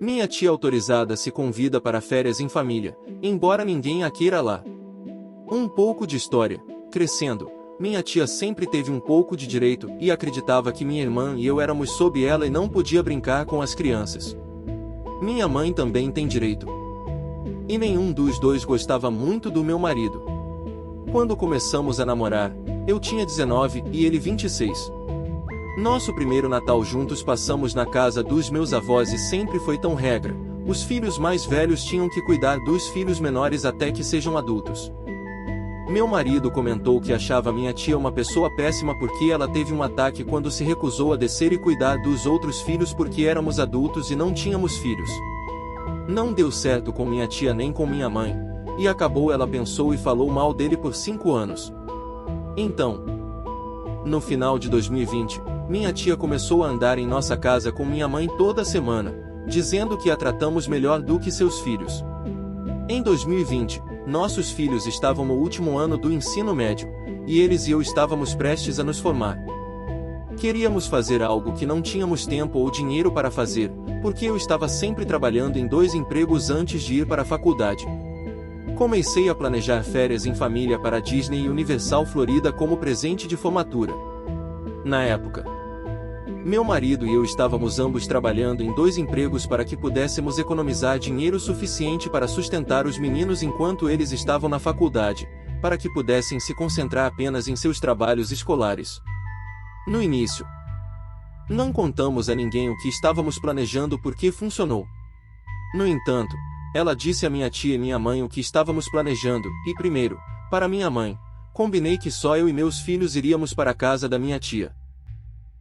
Minha tia autorizada se convida para férias em família, embora ninguém a queira lá. Um pouco de história. Crescendo, minha tia sempre teve um pouco de direito e acreditava que minha irmã e eu éramos sob ela e não podia brincar com as crianças. Minha mãe também tem direito. E nenhum dos dois gostava muito do meu marido. Quando começamos a namorar, eu tinha 19 e ele 26. Nosso primeiro Natal juntos passamos na casa dos meus avós e sempre foi tão regra. Os filhos mais velhos tinham que cuidar dos filhos menores até que sejam adultos. Meu marido comentou que achava minha tia uma pessoa péssima porque ela teve um ataque quando se recusou a descer e cuidar dos outros filhos porque éramos adultos e não tínhamos filhos. Não deu certo com minha tia nem com minha mãe, e acabou ela pensou e falou mal dele por 5 anos. Então, no final de 2020, minha tia começou a andar em nossa casa com minha mãe toda semana, dizendo que a tratamos melhor do que seus filhos. Em 2020, nossos filhos estavam no último ano do ensino médio, e eles e eu estávamos prestes a nos formar. Queríamos fazer algo que não tínhamos tempo ou dinheiro para fazer, porque eu estava sempre trabalhando em 2 empregos antes de ir para a faculdade. Comecei a planejar férias em família para Disney e Universal Florida como presente de formatura. Na época, meu marido e eu estávamos ambos trabalhando em 2 empregos para que pudéssemos economizar dinheiro suficiente para sustentar os meninos enquanto eles estavam na faculdade, para que pudessem se concentrar apenas em seus trabalhos escolares. No início, não contamos a ninguém o que estávamos planejando porque funcionou. No entanto, ela disse a minha tia e minha mãe o que estávamos planejando, e primeiro, para minha mãe, combinei que só eu e meus filhos iríamos para a casa da minha tia.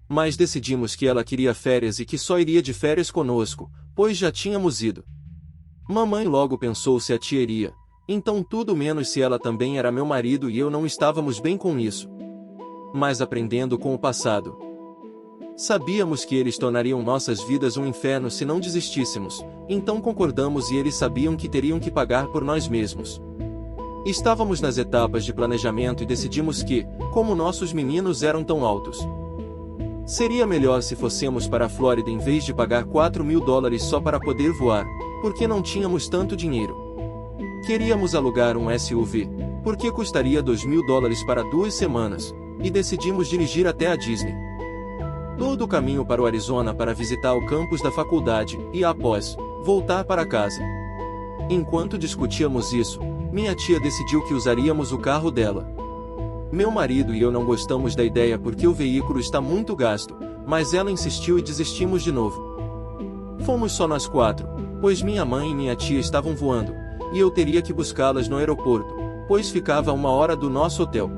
Mas decidimos que ela queria férias e que só iria de férias conosco, pois já tínhamos ido. Mamãe logo pensou se a tia iria, então tudo menos se ela também era meu marido e eu não estávamos bem com isso. Mas aprendendo com o passado. Sabíamos que eles tornariam nossas vidas um inferno se não desistíssemos, então concordamos e eles sabiam que teriam que pagar por nós mesmos. Estávamos nas etapas de planejamento e decidimos que, como nossos meninos eram tão altos, seria melhor se fossemos para a Flórida em vez de pagar $4.000 só para poder voar, porque não tínhamos tanto dinheiro. Queríamos alugar um SUV, porque custaria $2.000 para 2 semanas, e decidimos dirigir até a Disney. Todo o caminho para o Arizona para visitar o campus da faculdade e, após, voltar para casa. Enquanto discutíamos isso, minha tia decidiu que usaríamos o carro dela. Meu marido e eu não gostamos da ideia porque o veículo está muito gasto, mas ela insistiu e desistimos de novo. Fomos só nós 4, pois minha mãe e minha tia estavam voando, e eu teria que buscá-las no aeroporto, pois ficava a 1 hora do nosso hotel.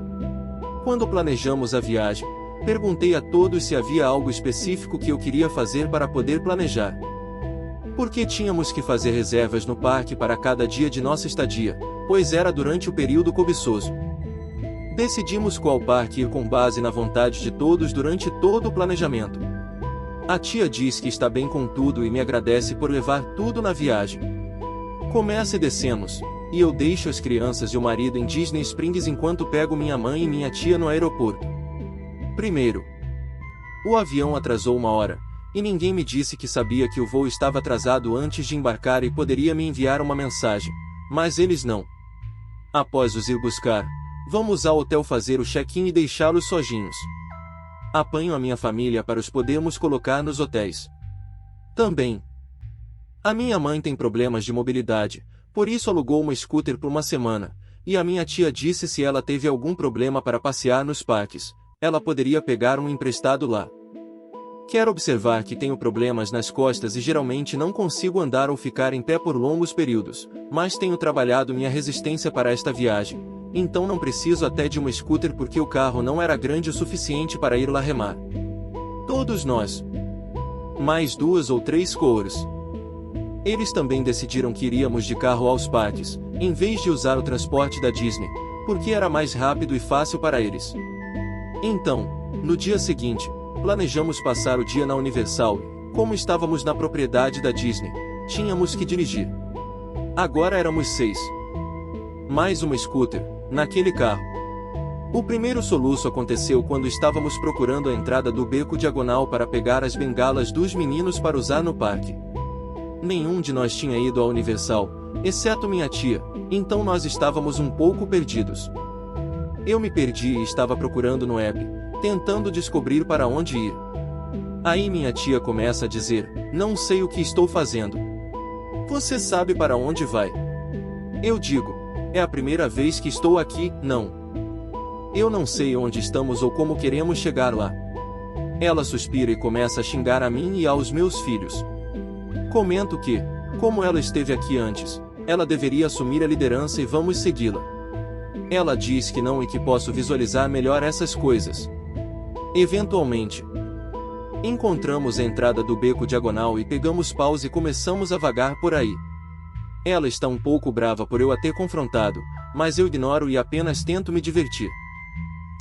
Quando planejamos a viagem, perguntei a todos se havia algo específico que eu queria fazer para poder planejar. Porque tínhamos que fazer reservas no parque para cada dia de nossa estadia, pois era durante o período cobiçoso. Decidimos qual parque ir com base na vontade de todos durante todo o planejamento. A tia diz que está bem com tudo e me agradece por levar tudo na viagem. Começa e descemos, e eu deixo as crianças e o marido em Disney Springs enquanto pego minha mãe e minha tia no aeroporto. Primeiro, o avião atrasou 1 hora, e ninguém me disse que sabia que o voo estava atrasado antes de embarcar e poderia me enviar uma mensagem, mas eles não. Após os ir buscar, vamos ao hotel fazer o check-in e deixá-los sozinhos. Apanho a minha família para os podermos colocar nos hotéis. Também, a minha mãe tem problemas de mobilidade, por isso alugou uma scooter por 1 semana, e a minha tia disse se ela teve algum problema para passear nos parques, ela poderia pegar um emprestado lá. Quero observar que tenho problemas nas costas e geralmente não consigo andar ou ficar em pé por longos períodos, mas tenho trabalhado minha resistência para esta viagem, então não preciso até de uma scooter porque o carro não era grande o suficiente para ir lá remar. Todos nós. Mais 2 ou 3 coures. Eles também decidiram que iríamos de carro aos parques, em vez de usar o transporte da Disney, porque era mais rápido e fácil para eles. Então, no dia seguinte, planejamos passar o dia na Universal e, como estávamos na propriedade da Disney, tínhamos que dirigir. Agora éramos 6. Mais uma scooter, naquele carro. O primeiro soluço aconteceu quando estávamos procurando a entrada do beco diagonal para pegar as bengalas dos meninos para usar no parque. Nenhum de nós tinha ido à Universal, exceto minha tia, então nós estávamos um pouco perdidos. Eu me perdi e estava procurando no app, tentando descobrir para onde ir. Aí minha tia começa a dizer: "Não sei o que estou fazendo. Você sabe para onde vai?" Eu digo: "É a primeira vez que estou aqui, não. Eu não sei onde estamos ou como queremos chegar lá." Ela suspira e começa a xingar a mim e aos meus filhos. Comento que, como ela esteve aqui antes, ela deveria assumir a liderança e vamos segui-la. Ela diz que não e que posso visualizar melhor essas coisas. Eventualmente, encontramos a entrada do beco diagonal e pegamos paus e começamos a vagar por aí. Ela está um pouco brava por eu a ter confrontado, mas eu ignoro e apenas tento me divertir.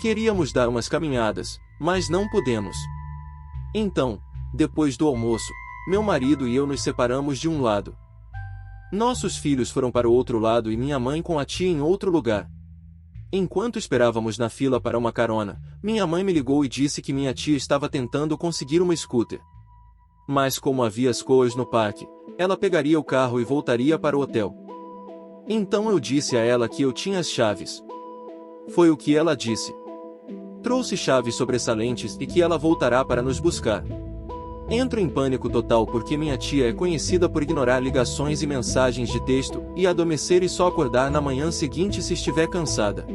Queríamos dar umas caminhadas, mas não pudemos. Então, depois do almoço, meu marido e eu nos separamos de um lado. Nossos filhos foram para o outro lado e minha mãe com a tia em outro lugar. Enquanto esperávamos na fila para uma carona, minha mãe me ligou e disse que minha tia estava tentando conseguir uma scooter. Mas como havia as coas no parque, ela pegaria o carro e voltaria para o hotel. Então eu disse a ela que eu tinha as chaves. Foi o que ela disse. Trouxe chaves sobressalentes e que ela voltará para nos buscar. Entro em pânico total porque minha tia é conhecida por ignorar ligações e mensagens de texto e adormecer e só acordar na manhã seguinte se estiver cansada.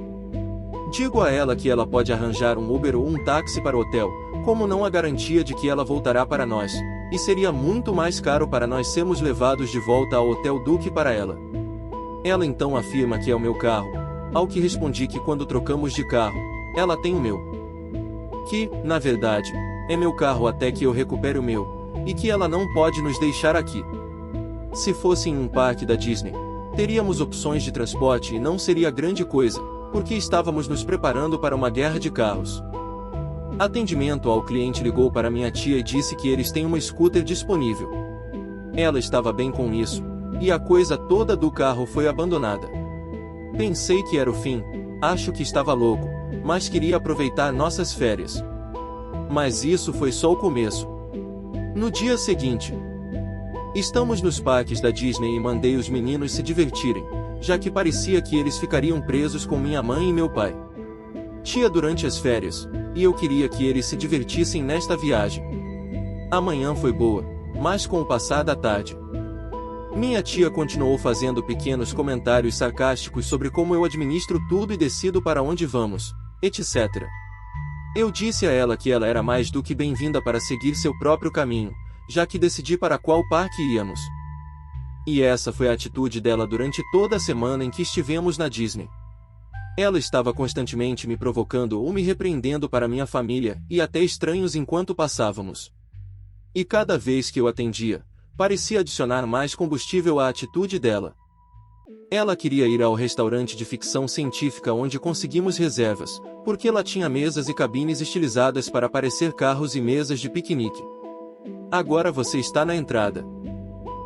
Digo a ela que ela pode arranjar um Uber ou um táxi para o hotel, como não há garantia de que ela voltará para nós, e seria muito mais caro para nós sermos levados de volta ao hotel do que para ela. Ela então afirma que é o meu carro, ao que respondi que quando trocamos de carro, ela tem o meu. Que, na verdade, é meu carro até que eu recupere o meu, e que ela não pode nos deixar aqui. Se fosse em um parque da Disney, teríamos opções de transporte e não seria grande coisa, porque estávamos nos preparando para uma guerra de carros. Atendimento ao cliente ligou para minha tia e disse que eles têm uma scooter disponível. Ela estava bem com isso, e a coisa toda do carro foi abandonada. Pensei que era o fim, acho que estava louco, mas queria aproveitar nossas férias. Mas isso foi só o começo. No dia seguinte, estamos nos parques da Disney e mandei os meninos se divertirem, já que parecia que eles ficariam presos com minha mãe e meu pai. Tia durante as férias, e eu queria que eles se divertissem nesta viagem. A manhã foi boa, mas com o passar da tarde, minha tia continuou fazendo pequenos comentários sarcásticos sobre como eu administro tudo e decido para onde vamos, etc. Eu disse a ela que ela era mais do que bem-vinda para seguir seu próprio caminho, já que decidi para qual parque íamos. E essa foi a atitude dela durante toda a semana em que estivemos na Disney. Ela estava constantemente me provocando ou me repreendendo para minha família e até estranhos enquanto passávamos. E cada vez que eu atendia, parecia adicionar mais combustível à atitude dela. Ela queria ir ao restaurante de ficção científica onde conseguimos reservas, porque lá tinha mesas e cabines estilizadas para parecer carros e mesas de piquenique. Agora você está na entrada.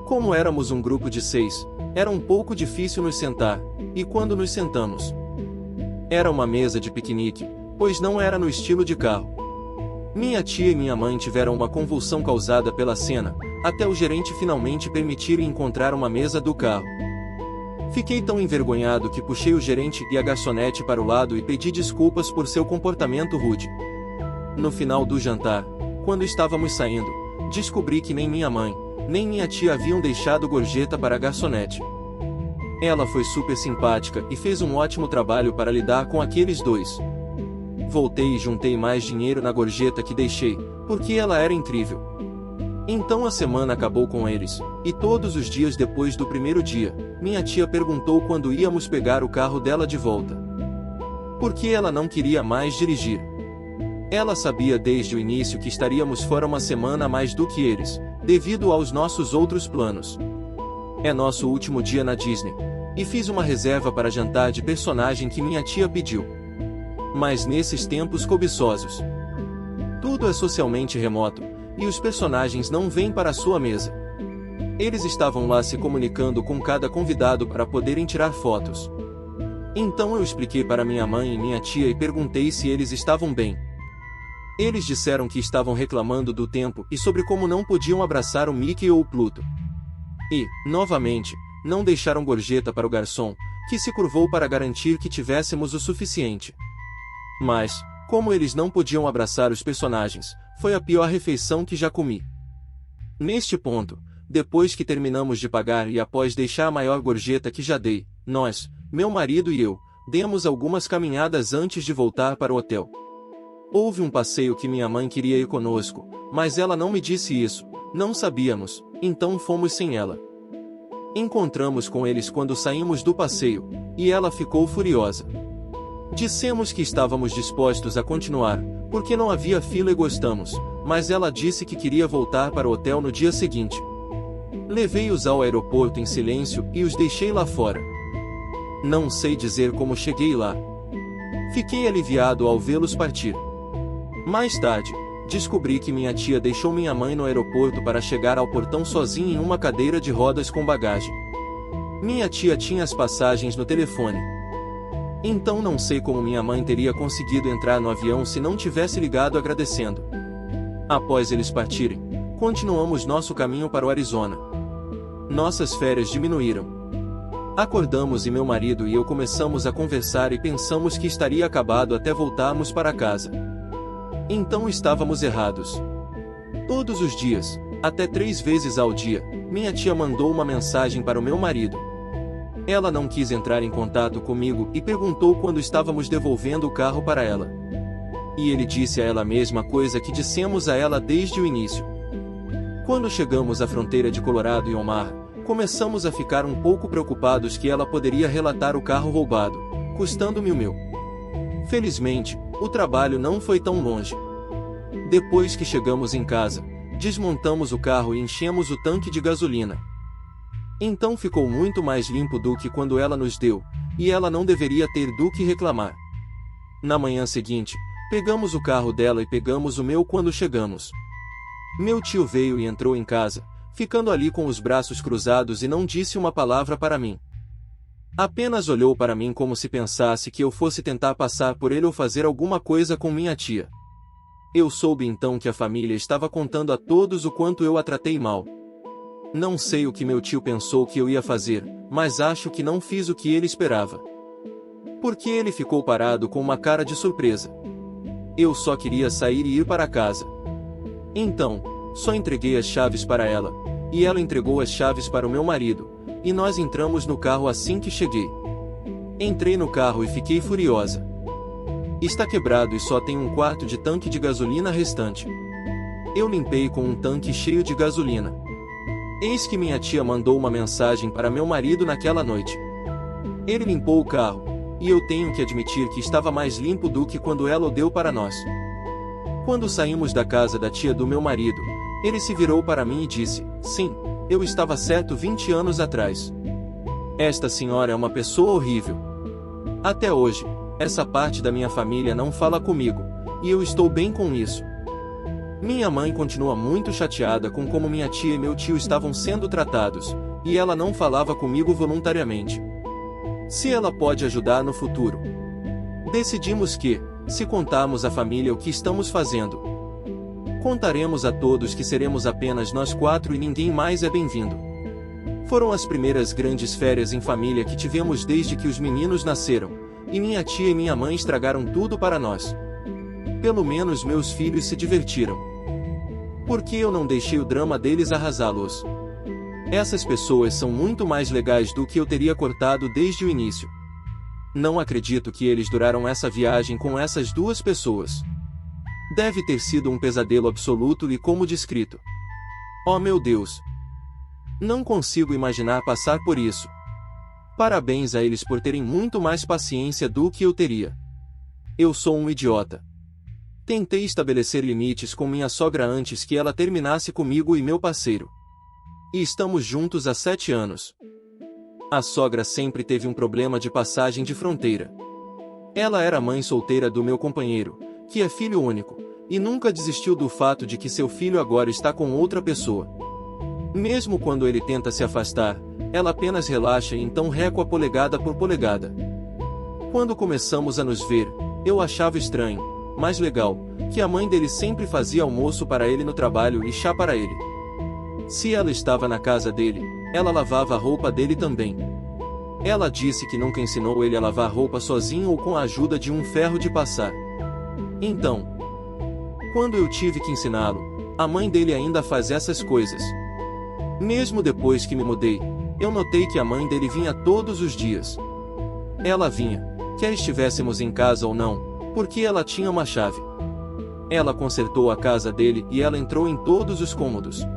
Como éramos um grupo de 6, era um pouco difícil nos sentar, e quando nos sentamos, era uma mesa de piquenique, pois não era no estilo de carro. Minha tia e minha mãe tiveram uma convulsão causada pela cena, até o gerente finalmente permitir encontrar uma mesa do carro. Fiquei tão envergonhado que puxei o gerente e a garçonete para o lado e pedi desculpas por seu comportamento rude. No final do jantar, quando estávamos saindo, descobri que nem minha mãe, nem minha tia haviam deixado gorjeta para a garçonete. Ela foi super simpática e fez um ótimo trabalho para lidar com aqueles dois. Voltei e juntei mais dinheiro na gorjeta que deixei, porque ela era incrível. Então a semana acabou com eles, e todos os dias depois do primeiro dia, minha tia perguntou quando íamos pegar o carro dela de volta. Porque ela não queria mais dirigir. Ela sabia desde o início que estaríamos fora uma semana a mais do que eles, devido aos nossos outros planos. É nosso último dia na Disney, e fiz uma reserva para jantar de personagem que minha tia pediu. Mas nesses tempos cobiçosos, tudo é socialmente remoto, e os personagens não vêm para a sua mesa. Eles estavam lá se comunicando com cada convidado para poderem tirar fotos. Então eu expliquei para minha mãe e minha tia e perguntei se eles estavam bem. Eles disseram que estavam reclamando do tempo e sobre como não podiam abraçar o Mickey ou o Pluto. E, novamente, não deixaram gorjeta para o garçom, que se curvou para garantir que tivéssemos o suficiente. Mas, como eles não podiam abraçar os personagens, foi a pior refeição que já comi. Neste ponto, depois que terminamos de pagar e após deixar a maior gorjeta que já dei, nós, meu marido e eu, demos algumas caminhadas antes de voltar para o hotel. Houve um passeio que minha mãe queria ir conosco, mas ela não me disse isso, não sabíamos, então fomos sem ela. Encontramos com eles quando saímos do passeio, e ela ficou furiosa. Dissemos que estávamos dispostos a continuar, porque não havia fila e gostamos, mas ela disse que queria voltar para o hotel no dia seguinte. Levei-os ao aeroporto em silêncio e os deixei lá fora. Não sei dizer como cheguei lá. Fiquei aliviado ao vê-los partir. Mais tarde, descobri que minha tia deixou minha mãe no aeroporto para chegar ao portão sozinha em uma cadeira de rodas com bagagem. Minha tia tinha as passagens no telefone. Então não sei como minha mãe teria conseguido entrar no avião se não tivesse ligado agradecendo. Após eles partirem, continuamos nosso caminho para o Arizona. Nossas férias diminuíram. Acordamos e meu marido e eu começamos a conversar e pensamos que estaria acabado até voltarmos para casa. Então estávamos errados. Todos os dias, até 3 vezes ao dia, minha tia mandou uma mensagem para o meu marido. Ela não quis entrar em contato comigo e perguntou quando estávamos devolvendo o carro para ela. E ele disse a ela a mesma coisa que dissemos a ela desde o início. Quando chegamos à fronteira de Colorado e Omaha, começamos a ficar um pouco preocupados que ela poderia relatar o carro roubado, custando-me o meu. Felizmente, o trabalho não foi tão longe. Depois que chegamos em casa, desmontamos o carro e enchemos o tanque de gasolina. Então ficou muito mais limpo do que quando ela nos deu, e ela não deveria ter do que reclamar. Na manhã seguinte, pegamos o carro dela e pegamos o meu quando chegamos. Meu tio veio e entrou em casa, ficando ali com os braços cruzados e não disse uma palavra para mim. Apenas olhou para mim como se pensasse que eu fosse tentar passar por ele ou fazer alguma coisa com minha tia. Eu soube então que a família estava contando a todos o quanto eu a tratei mal. Não sei o que meu tio pensou que eu ia fazer, mas acho que não fiz o que ele esperava. Porque ele ficou parado com uma cara de surpresa. Eu só queria sair e ir para casa. Então, só entreguei as chaves para ela, e ela entregou as chaves para o meu marido, e nós entramos no carro assim que cheguei. Entrei no carro e fiquei furiosa. Está quebrado e só tem 1/4 de tanque de gasolina restante. Eu limpei com um tanque cheio de gasolina. Eis que minha tia mandou uma mensagem para meu marido naquela noite. Ele limpou o carro, e eu tenho que admitir que estava mais limpo do que quando ela o deu para nós. Quando saímos da casa da tia do meu marido, ele se virou para mim e disse: "Sim, eu estava certo 20 anos atrás. Esta senhora é uma pessoa horrível. Até hoje, essa parte da minha família não fala comigo, e eu estou bem com isso." Minha mãe continua muito chateada com como minha tia e meu tio estavam sendo tratados, e ela não falava comigo voluntariamente. Se ela pode ajudar no futuro. Decidimos que, se contarmos à família o que estamos fazendo, contaremos a todos que seremos apenas nós 4 e ninguém mais é bem-vindo. Foram as primeiras grandes férias em família que tivemos desde que os meninos nasceram, e minha tia e minha mãe estragaram tudo para nós. Pelo menos meus filhos se divertiram. Porque eu não deixei o drama deles arrasá-los. Essas pessoas são muito mais legais do que eu teria cortado desde o início. Não acredito que eles duraram essa viagem com essas 2 pessoas. Deve ter sido um pesadelo absoluto e como descrito. Oh meu Deus! Não consigo imaginar passar por isso. Parabéns a eles por terem muito mais paciência do que eu teria. Eu sou um idiota. Tentei estabelecer limites com minha sogra antes que ela terminasse comigo e meu parceiro. E estamos juntos há 7 anos. A sogra sempre teve um problema de passagem de fronteira. Ela era mãe solteira do meu companheiro, que é filho único, e nunca desistiu do fato de que seu filho agora está com outra pessoa. Mesmo quando ele tenta se afastar, ela apenas relaxa e então recua polegada por polegada. Quando começamos a nos ver, eu achava estranho, mas legal, que a mãe dele sempre fazia almoço para ele no trabalho e chá para ele. Se ela estava na casa dele, ela lavava a roupa dele também. Ela disse que nunca ensinou ele a lavar roupa sozinho ou com a ajuda de um ferro de passar. Então, quando eu tive que ensiná-lo, a mãe dele ainda faz essas coisas. Mesmo depois que me mudei, eu notei que a mãe dele vinha todos os dias. Ela vinha, quer estivéssemos em casa ou não, porque ela tinha uma chave. Ela consertou a casa dele e ela entrou em todos os cômodos.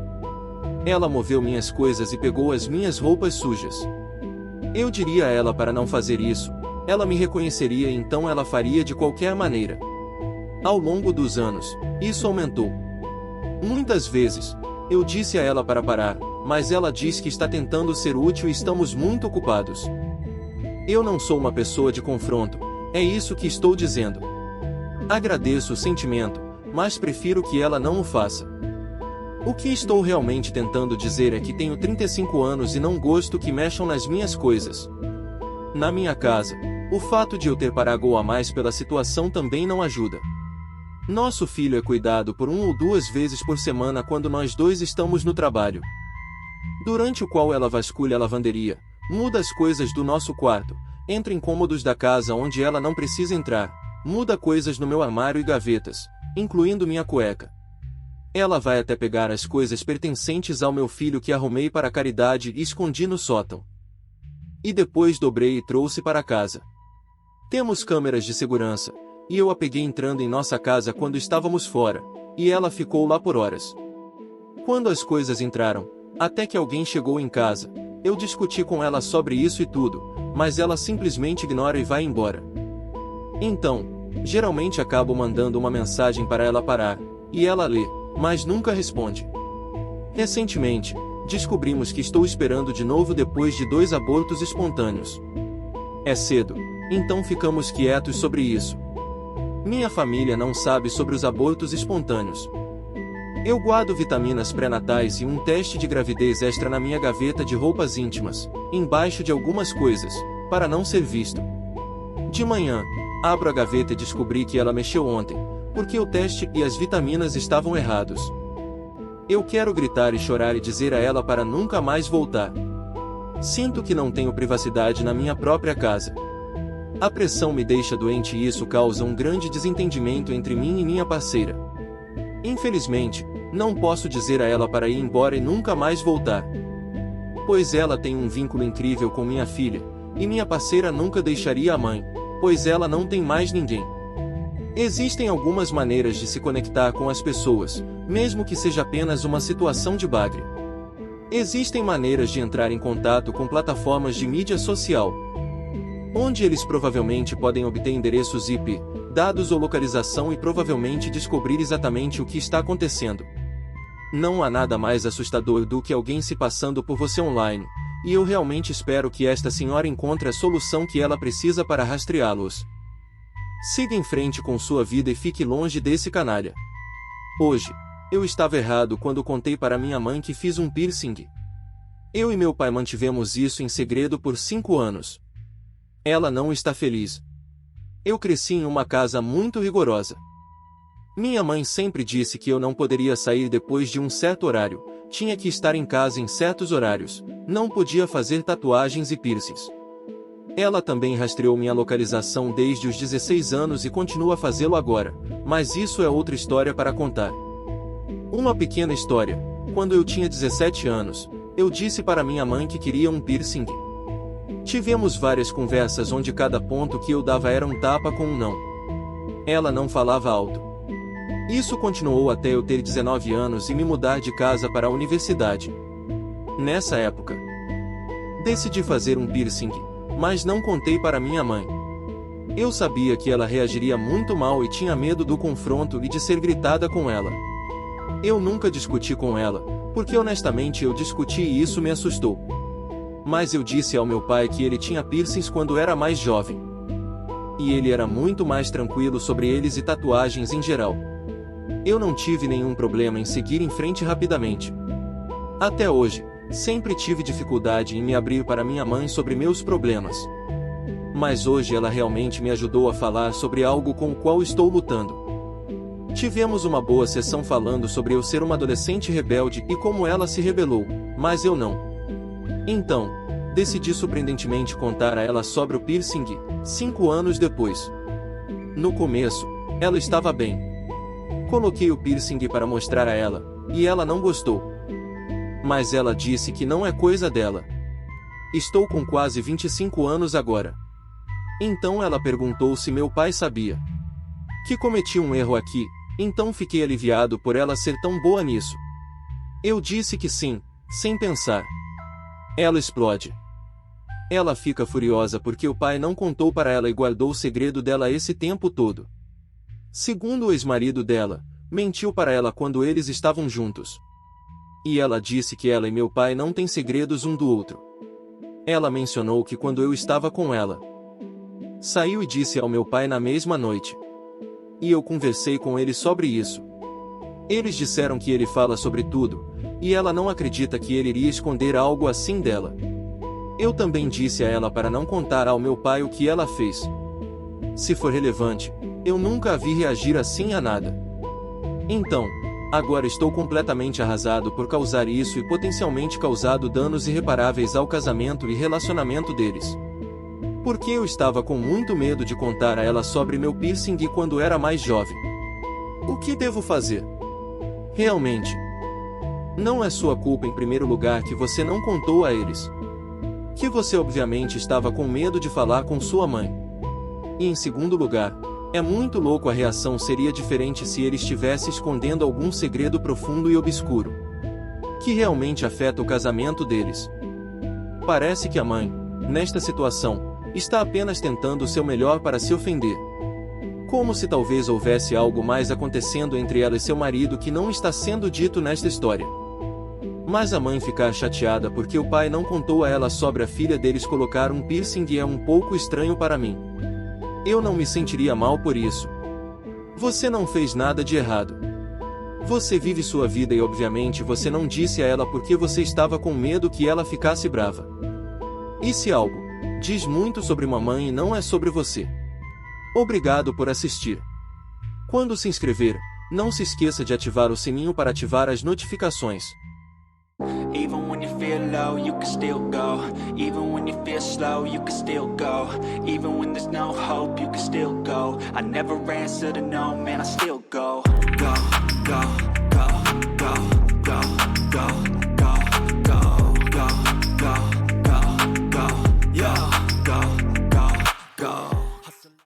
Ela moveu minhas coisas e pegou as minhas roupas sujas. Eu diria a ela para não fazer isso, ela me reconheceria e então ela faria de qualquer maneira. Ao longo dos anos, isso aumentou. Muitas vezes, eu disse a ela para parar, mas ela diz que está tentando ser útil e estamos muito ocupados. Eu não sou uma pessoa de confronto, é isso que estou dizendo. Agradeço o sentimento, mas prefiro que ela não o faça. O que estou realmente tentando dizer é que tenho 35 anos e não gosto que mexam nas minhas coisas. Na minha casa, o fato de eu ter pago a mais pela situação também não ajuda. Nosso filho é cuidado por 1 ou 2 vezes por semana quando nós dois estamos no trabalho. Durante o qual ela vasculha a lavanderia, muda as coisas do nosso quarto, entra em cômodos da casa onde ela não precisa entrar, muda coisas no meu armário e gavetas, incluindo minha cueca. Ela vai até pegar as coisas pertencentes ao meu filho que arrumei para a caridade e escondi no sótão. E depois dobrei e trouxe para casa. Temos câmeras de segurança, e eu a peguei entrando em nossa casa quando estávamos fora, e ela ficou lá por horas. Quando as coisas entraram, até que alguém chegou em casa, eu discuti com ela sobre isso e tudo, mas ela simplesmente ignora e vai embora. Então, geralmente acabo mandando uma mensagem para ela parar, e ela lê, mas nunca responde. Recentemente, descobrimos que estou esperando de novo depois de 2 abortos espontâneos. É cedo, então ficamos quietos sobre isso. Minha família não sabe sobre os abortos espontâneos. Eu guardo vitaminas pré-natais e um teste de gravidez extra na minha gaveta de roupas íntimas, embaixo de algumas coisas, para não ser visto. De manhã, abro a gaveta e descobri que ela mexeu ontem, porque o teste e as vitaminas estavam errados. Eu quero gritar e chorar e dizer a ela para nunca mais voltar. Sinto que não tenho privacidade na minha própria casa. A pressão me deixa doente e isso causa um grande desentendimento entre mim e minha parceira. Infelizmente, não posso dizer a ela para ir embora e nunca mais voltar. Pois ela tem um vínculo incrível com minha filha, e minha parceira nunca deixaria a mãe, pois ela não tem mais ninguém. Existem algumas maneiras de se conectar com as pessoas, mesmo que seja apenas uma situação de bagre. Existem maneiras de entrar em contato com plataformas de mídia social, onde eles provavelmente podem obter endereços IP, dados ou localização e provavelmente descobrir exatamente o que está acontecendo. Não há nada mais assustador do que alguém se passando por você online, e eu realmente espero que esta senhora encontre a solução que ela precisa para rastreá-los. Siga em frente com sua vida e fique longe desse canalha. Hoje, eu estava errado quando contei para minha mãe que fiz um piercing. Eu e meu pai mantivemos isso em segredo por 5 anos. Ela não está feliz. Eu cresci em uma casa muito rigorosa. Minha mãe sempre disse que eu não poderia sair depois de um certo horário, tinha que estar em casa em certos horários, não podia fazer tatuagens e piercings. Ela também rastreou minha localização desde os 16 anos e continua a fazê-lo agora, mas isso é outra história para contar. Uma pequena história. Quando eu tinha 17 anos, eu disse para minha mãe que queria um piercing. Tivemos várias conversas onde cada ponto que eu dava era um tapa com um não. Ela não falava alto. Isso continuou até eu ter 19 anos e me mudar de casa para a universidade. Nessa época, decidi fazer um piercing, mas não contei para minha mãe. Eu sabia que ela reagiria muito mal e tinha medo do confronto e de ser gritada com ela. Eu nunca discuti com ela, porque honestamente eu discuti e isso me assustou. Mas eu disse ao meu pai que ele tinha piercings quando era mais jovem. E ele era muito mais tranquilo sobre eles e tatuagens em geral. Eu não tive nenhum problema em seguir em frente rapidamente. Até hoje, sempre tive dificuldade em me abrir para minha mãe sobre meus problemas. Mas hoje ela realmente me ajudou a falar sobre algo com o qual estou lutando. Tivemos uma boa sessão falando sobre eu ser uma adolescente rebelde e como ela se rebelou, mas eu não. Então, decidi surpreendentemente contar a ela sobre o piercing, 5 anos depois. No começo, ela estava bem. Coloquei o piercing para mostrar a ela, e ela não gostou. Mas ela disse que não é coisa dela. Estou com quase 25 anos agora. Então ela perguntou se meu pai sabia que cometi um erro aqui, então fiquei aliviado por ela ser tão boa nisso. Eu disse que sim, sem pensar. Ela explode. Ela fica furiosa porque o pai não contou para ela e guardou o segredo dela esse tempo todo. Segundo o ex-marido dela, mentiu para ela quando eles estavam juntos. E ela disse que ela e meu pai não têm segredos um do outro. Ela mencionou que quando eu estava com ela, saiu e disse ao meu pai na mesma noite. E eu conversei com ele sobre isso. Eles disseram que ele fala sobre tudo, e ela não acredita que ele iria esconder algo assim dela. Eu também disse a ela para não contar ao meu pai o que ela fez. Se for relevante, eu nunca a vi reagir assim a nada. Então, agora estou completamente arrasado por causar isso e potencialmente causado danos irreparáveis ao casamento e relacionamento deles. Porque eu estava com muito medo de contar a ela sobre meu piercing quando era mais jovem. O que devo fazer? Realmente, não é sua culpa em primeiro lugar que você não contou a eles. Que você obviamente estava com medo de falar com sua mãe. E em segundo lugar, é muito louco a reação seria diferente se ele estivesse escondendo algum segredo profundo e obscuro, que realmente afeta o casamento deles. Parece que a mãe, nesta situação, está apenas tentando o seu melhor para se ofender. Como se talvez houvesse algo mais acontecendo entre ela e seu marido que não está sendo dito nesta história. Mas a mãe ficar chateada porque o pai não contou a ela sobre a filha deles colocar um piercing é um pouco estranho para mim. Eu não me sentiria mal por isso. Você não fez nada de errado. Você vive sua vida e obviamente você não disse a ela porque você estava com medo que ela ficasse brava. E se algo diz muito sobre uma mãe e não é sobre você. Obrigado por assistir. Quando se inscrever, não se esqueça de ativar o sininho para ativar as notificações. Even when you feel low, you can still go. Even when you feel slow, you can still go. Even when there's no hope, you can still go. I never answer to no, man, I still go. Go, go.